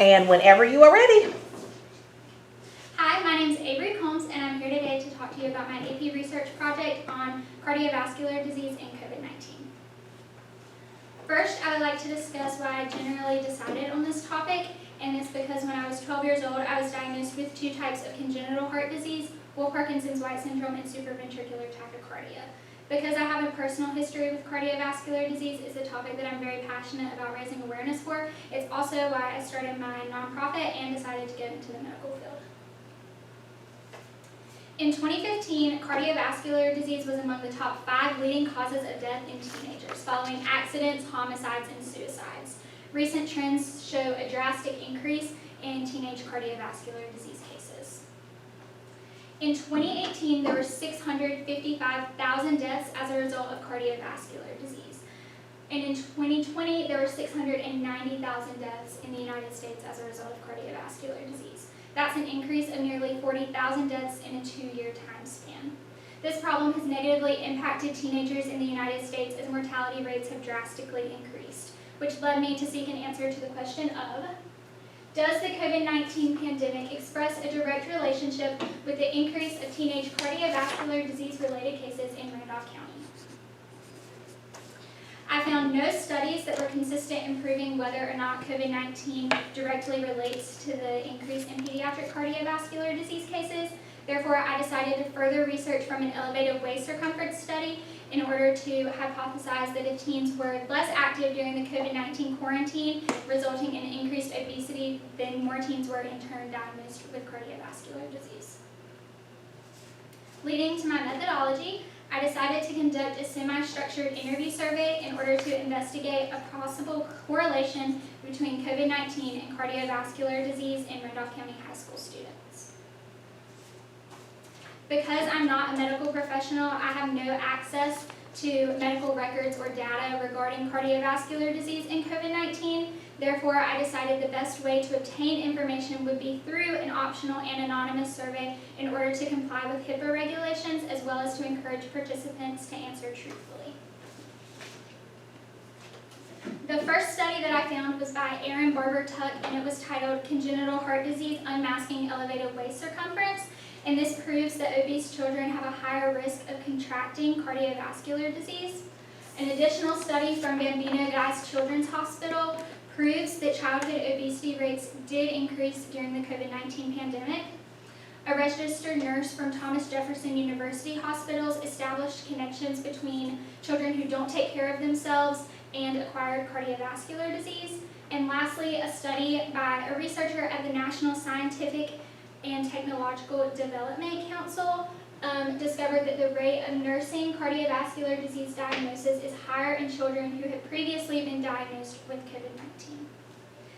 and whenever you are ready. Hi, my name is Avery Combs, and I'm here today to talk to you about my AP research project on cardiovascular disease and COVID-19. First, I would like to discuss why I generally decided on this topic, and it's because when I was 12 years old, I was diagnosed with 2 types of congenital heart disease, Wolff Parkinson's-White syndrome and supraventricular tachycardia. Because I have a personal history with cardiovascular disease, it's a topic that I'm very passionate about raising awareness for. It's also why I started my nonprofit and decided to get into the medical field. In 2015, cardiovascular disease was among the top 5 leading causes of death in teenagers, following accidents, homicides, and suicides. Recent trends show a drastic increase in teenage cardiovascular disease cases. In 2018, there were 655,000 deaths as a result of cardiovascular disease. And in 2020, there were 690,000 deaths in the United States as a result of cardiovascular disease. That's an increase of nearly 40,000 deaths in a 2-year time span. This problem has negatively impacted teenagers in the United States as mortality rates have drastically increased, which led me to seek an answer to the question of, does the COVID-19 pandemic express a direct relationship with the increase of teenage cardiovascular disease-related cases in Randolph County? I found no studies that were consistent in proving whether or not COVID-19 directly relates to the increase in pediatric cardiovascular disease cases. Therefore, I decided to further research from an elevated waist circumference study in order to hypothesize that if teens were less active during the COVID-19 quarantine, resulting in increased obesity, then more teens were in turn diagnosed with cardiovascular disease. Leading to my methodology, I decided to conduct a semi-structured interview survey in order to investigate a possible correlation between COVID-19 and cardiovascular disease in Randolph County high school students. Because I'm not a medical professional, I have no access to medical records or data regarding cardiovascular disease and COVID-19. Therefore, I decided the best way to obtain information would be through an optional and anonymous survey in order to comply with HIPAA regulations, as well as to encourage participants to answer truthfully. The first study that I found was by Aaron Barber-Tuck, and it was titled Congenital Heart Disease Unmasking Elevated Waist Circumference. And this proves that obese children have a higher risk of contracting cardiovascular disease. An additional study from Bambino Guys Children's Hospital proves that childhood obesity rates did increase during the COVID-19 pandemic. A registered nurse from Thomas Jefferson University Hospitals established connections between children who don't take care of themselves and acquired cardiovascular disease. And lastly, a study by a researcher at the National Scientific and Technological Development Council discovered that the rate of nursing cardiovascular disease diagnosis is higher in children who had previously been diagnosed with COVID-19.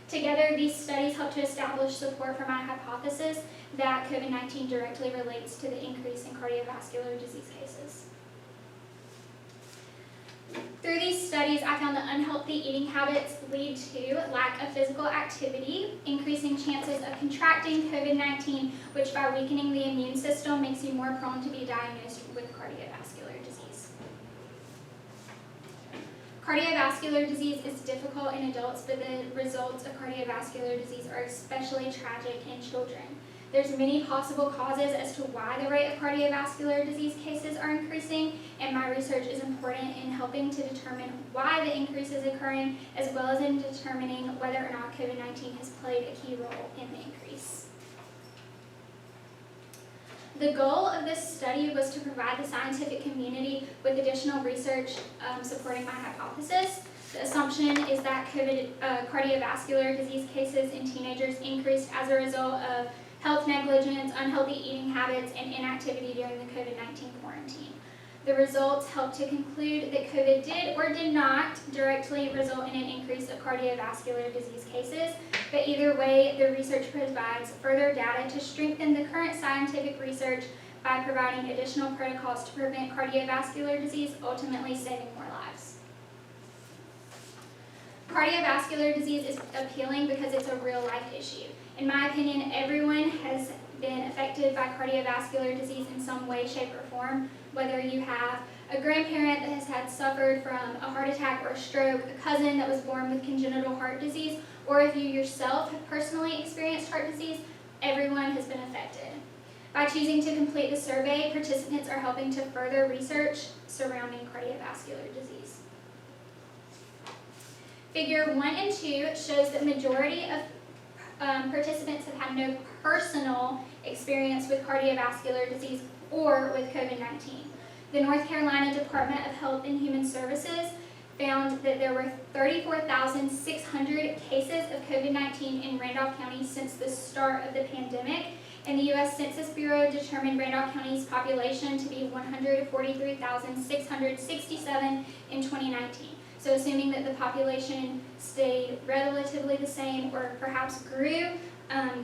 Together, these studies help to establish support for my hypothesis that COVID-19 directly relates to the increase in cardiovascular disease cases. Through these studies, I found that unhealthy eating habits lead to lack of physical activity, increasing chances of contracting COVID-19, which by weakening the immune system makes you more prone to be diagnosed with cardiovascular disease. Cardiovascular disease is difficult in adults, but the results of cardiovascular disease are especially tragic in children. There's many possible causes as to why the rate of cardiovascular disease cases are increasing, and my research is important in helping to determine why the increase is occurring, as well as in determining whether or not COVID-19 has played a key role in the increase. The goal of this study was to provide the scientific community with additional research supporting my hypothesis. The assumption is that cardiovascular disease cases in teenagers increased as a result of health negligence, unhealthy eating habits, and inactivity during the COVID-19 quarantine. The results help to conclude that COVID did or did not directly result in an increase of cardiovascular disease cases, but either way, the research provides further data to strengthen the current scientific research by providing additional protocols to prevent cardiovascular disease, ultimately saving more lives. Cardiovascular disease is appealing because it's a real-life issue. In my opinion, everyone has been affected by cardiovascular disease in some way, shape, or form, whether you have a grandparent that has suffered from a heart attack or a stroke, a cousin that was born with congenital heart disease, or if you yourself have personally experienced heart disease, everyone has been affected. By choosing to complete the survey, participants are helping to further research surrounding cardiovascular disease. Figure 1 and 2 shows that majority of participants have had no personal experience with cardiovascular disease or with COVID-19. The North Carolina Department of Health and Human Services found that there were 34,600 cases of COVID-19 in Randolph County since the start of the pandemic, and the U.S. Census Bureau determined Randolph County's population to be 143,667 in 2019. So assuming that the population stayed relatively the same or perhaps grew,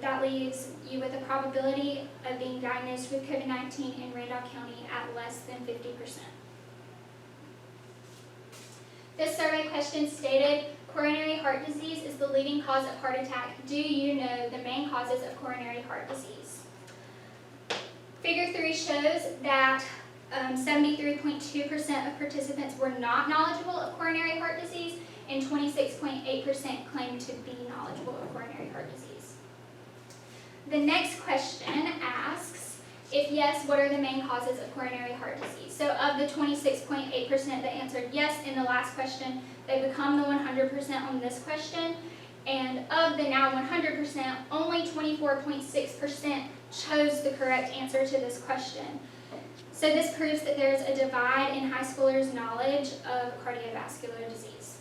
that leaves you with a probability of being diagnosed with COVID-19 in Randolph County at less than 50%. This survey question stated, coronary heart disease is the leading cause of heart attack. Do you know the main causes of coronary heart disease? Figure 3 shows that 73.2% of participants were not knowledgeable of coronary heart disease, and 26.8% claimed to be knowledgeable of coronary heart disease. The next question asks, if yes, what are the main causes of coronary heart disease? So of the 26.8% that answered yes in the last question, they become the 100% on this question. And of the now 100%, only 24.6% chose the correct answer to this question. So this proves that there is a divide in high schoolers' knowledge of cardiovascular disease.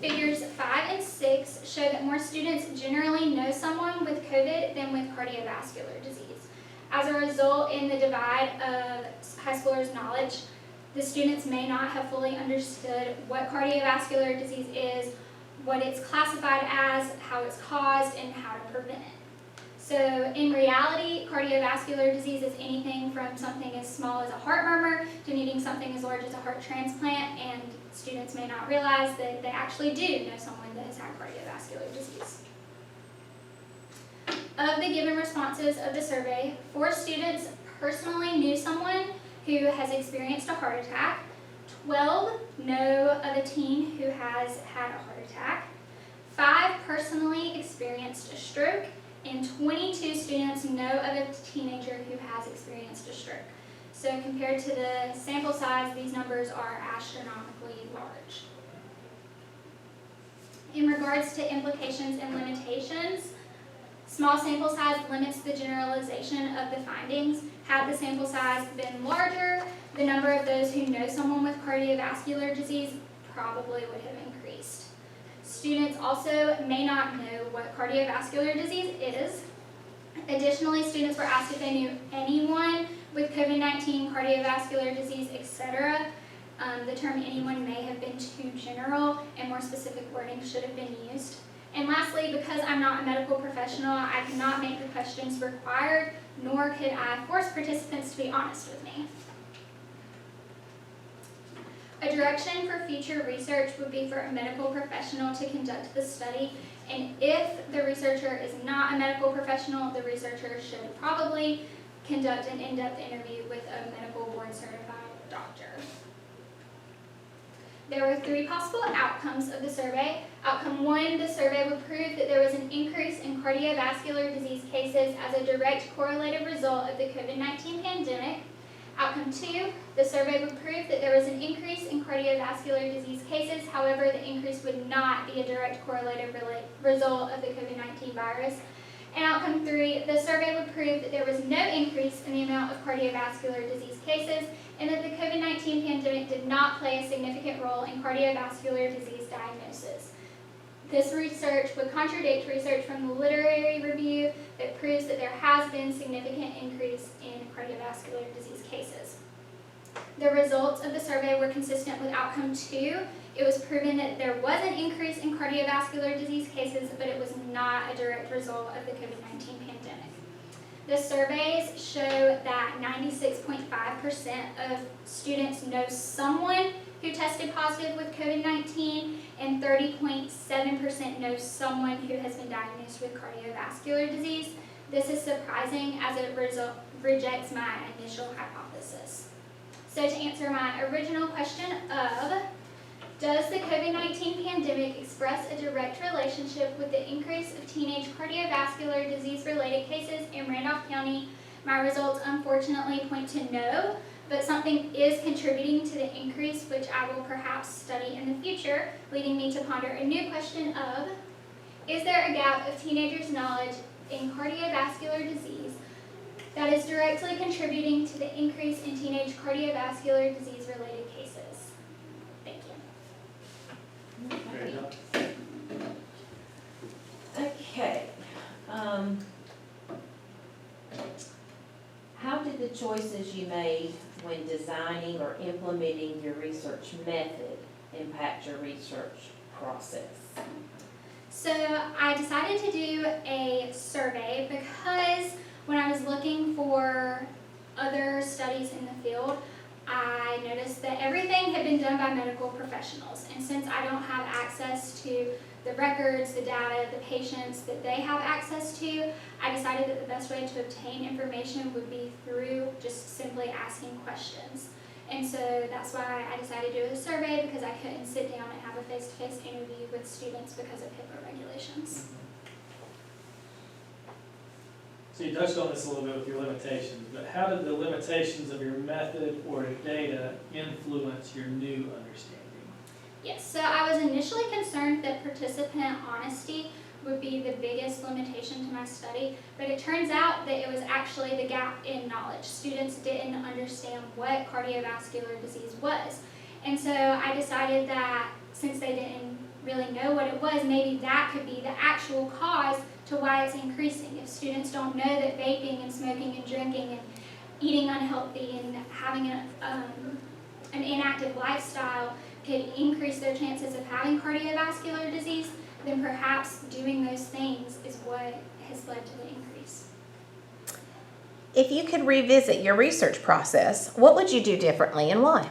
Figures 5 and 6 show that more students generally know someone with COVID than with cardiovascular disease. As a result, in the divide of high schoolers' knowledge, the students may not have fully understood what cardiovascular disease is, what it's classified as, how it's caused, and how to prevent it. So in reality, cardiovascular disease is anything from something as small as a heart murmur to needing something as large as a heart transplant, and students may not realize that they actually do know someone that has had cardiovascular disease. Of the given responses of the survey, 4 students personally knew someone who has experienced a heart attack, 12 know of a teen who has had a heart attack, 5 personally experienced a stroke, and 22 students know of a teenager who has experienced a stroke. So compared to the sample size, these numbers are astronomically large. In regards to implications and limitations, small sample size limits the generalization of the findings. Had the sample size been larger, the number of those who know someone with cardiovascular disease probably would have increased. Students also may not know what cardiovascular disease is. Additionally, students were asked if they knew anyone with COVID-19, cardiovascular disease, etc. The term anyone may have been too general, and more specific wording should have been used. And lastly, because I'm not a medical professional, I cannot make the questions required, nor could I force participants to be honest with me. A direction for future research would be for a medical professional to conduct the study, and if the researcher is not a medical professional, the researcher should probably conduct an in-depth interview with a medical board-certified doctor. There were 3 possible outcomes of the survey. Outcome 1, the survey would prove that there was an increase in cardiovascular disease cases as a direct correlative result of the COVID-19 pandemic. Outcome 2, the survey would prove that there was an increase in cardiovascular disease cases, however, the increase would not be a direct correlative result of the COVID-19 virus. And outcome 3, the survey would prove that there was no increase in the amount of cardiovascular disease cases, and that the COVID-19 pandemic did not play a significant role in cardiovascular disease diagnosis. This research would contradict research from the literary review that proves that there has been significant increase in cardiovascular disease cases. The results of the survey were consistent with outcome 2. It was proven that there was an increase in cardiovascular disease cases, but it was not a direct result of the COVID-19 pandemic. The surveys show that 96.5% of students know someone who tested positive with COVID-19, and 30.7% know someone who has been diagnosed with cardiovascular disease. This is surprising as it rejects my initial hypothesis. So to answer my original question of Does the COVID-19 pandemic express a direct relationship with the increase of teenage cardiovascular disease-related cases in Randolph County? My results unfortunately point to no, but something is contributing to the increase, which I will perhaps study in the future, leading me to ponder a new question of, is there a gap of teenagers' knowledge in cardiovascular disease that is directly contributing to the increase in teenage cardiovascular disease-related cases? Thank you. Great job. Okay. How did the choices you made when designing or implementing your research method impact your research process? So I decided to do a survey because when I was looking for other studies in the field, I noticed that everything had been done by medical professionals. And since I don't have access to the records, the data, the patients that they have access to, I decided that the best way to obtain information would be through just simply asking questions. And so that's why I decided to do a survey, because I couldn't sit down and have a face-to-face interview with students because of HIPAA regulations. So you touched on this a little bit with your limitations, but how did the limitations of your method or data influence your new understanding? Yes, so I was initially concerned that participant honesty would be the biggest limitation to my study, but it turns out that it was actually the gap in knowledge. Students didn't understand what cardiovascular disease was. And so I decided that since they didn't really know what it was, maybe that could be the actual cause to why it's increasing. If students don't know that vaping and smoking and drinking and eating unhealthy and having an inactive lifestyle could increase their chances of having cardiovascular disease, then perhaps doing those things is what has led to the increase. If you could revisit your research process, what would you do differently and why?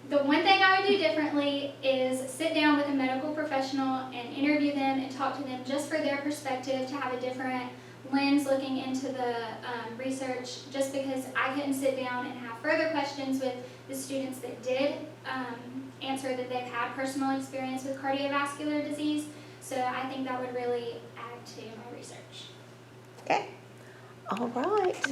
The one thing I would do differently is sit down with a medical professional and interview them and talk to them just for their perspective, to have a different lens looking into the research, just because I couldn't sit down and have further questions with the students that did answer that they've had personal experience with cardiovascular disease. So I think that would really add to my research. Okay. All right.